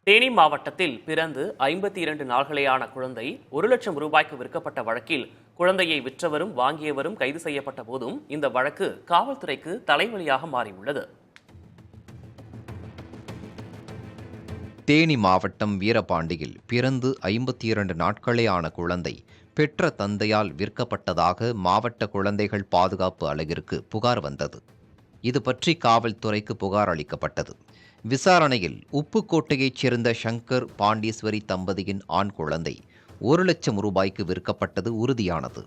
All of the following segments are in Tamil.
தேனி மாவட்டத்தில் பிறந்து 52 நாள்களேயான குழந்தை 1,00,000 ரூபாய்க்கு விற்கப்பட்ட வழக்கில் குழந்தையை விற்றவரும் வாங்கியவரும் கைது செய்யப்பட்ட போதும் இந்த வழக்கு காவல்துறைக்கு தலைவலியாக மாறியுள்ளது. தேனி மாவட்டம் வீரபாண்டியில் பிறந்து 52 நாட்களே ஆன குழந்தை பெற்ற தந்தையால் விற்கப்பட்டதாக மாவட்ட குழந்தைகள் பாதுகாப்பு அலகிற்கு புகார் வந்தது. இது பற்றி காவல்துறைக்கு புகார் அளிக்கப்பட்டது. விசாரணையில் உப்புக்கோட்டையைச் சேர்ந்த சங்கர் பாண்டீஸ்வரி தம்பதியின் ஆண் குழந்தை 1,00,000 ரூபாய்க்கு விற்கப்பட்டது உறுதியானது.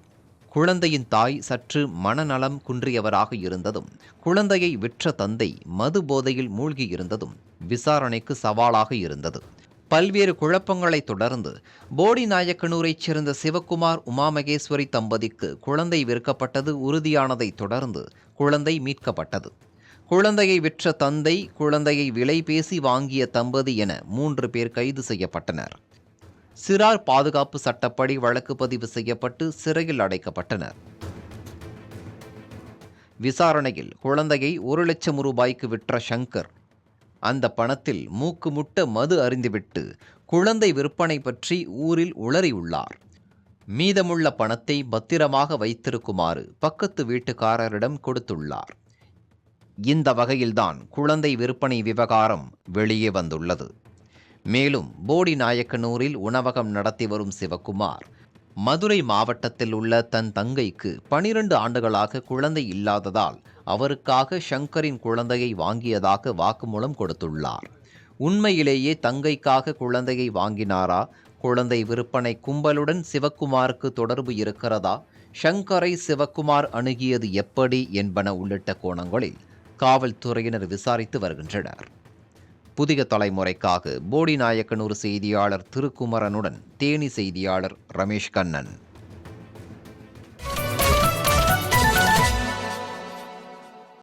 குழந்தையின் தாய் சற்று மனநலம் குன்றியவராக இருந்ததும் குழந்தையை விற்ற தந்தை மது போதையில் மூழ்கியிருந்ததும் விசாரணைக்கு சவாலாக இருந்தது. பல்வேறு குழப்பங்களை தொடர்ந்து போடிநாயக்கனூரைச் சேர்ந்த சிவக்குமார் உமாமகேஸ்வரி தம்பதிக்கு குழந்தை விற்கப்பட்டது உறுதியானதை தொடர்ந்து குழந்தை மீட்கப்பட்டது. குழந்தையை விற்ற தந்தை, குழந்தையை விலை பேசி வாங்கிய தம்பதி என 3 பேர் கைது செய்யப்பட்டனர். சிறார் பாதுகாப்பு சட்டப்படி வழக்கு பதிவு செய்யப்பட்டு சிறையில் அடைக்கப்பட்டனர். விசாரணையில் குழந்தையை 1,00,000 ரூபாய்க்கு விற்ற சங்கர் அந்த பணத்தில் மூக்கு முட்ட மது அருந்திவிட்டு குழந்தை விற்பனை பற்றி ஊரில் உளறியுள்ளார். மீதமுள்ள பணத்தை பத்திரமாக வைத்திருக்குமாறு பக்கத்து வீட்டுக்காரரிடம் கொடுத்துள்ளார். இந்த வகையில்தான் குழந்தை விற்பனை விவகாரம் வெளியே வந்துள்ளது. மேலும் போடிநாயக்கனூரில் உணவகம் நடத்தி வரும் சிவக்குமார் மதுரை மாவட்டத்தில் உள்ள தன் தங்கைக்கு 12 ஆண்டுகளாக குழந்தை இல்லாததால் அவருக்காக சங்கரின் குழந்தையை வாங்கியதாக வாக்குமூலம் கொடுத்துள்ளார். உண்மையிலேயே தங்கைக்காக குழந்தையை வாங்கினாரா? குழந்தை விற்பனை கும்பலுடன் சிவக்குமாருக்கு தொடர்பு இருக்கிறதா? சங்கரை சிவக்குமார் அணுகியது எப்படி என்பன உள்ளிட்ட கோணங்களில் காவல்துறையினர் விசாரித்து வருகின்றனர். புதிய தலைமுறைக்காக போடிநாயக்கனூர் செய்தியாளர் திருக்குமரனுடன் தேனி செய்தியாளர் ரமேஷ் கண்ணன்.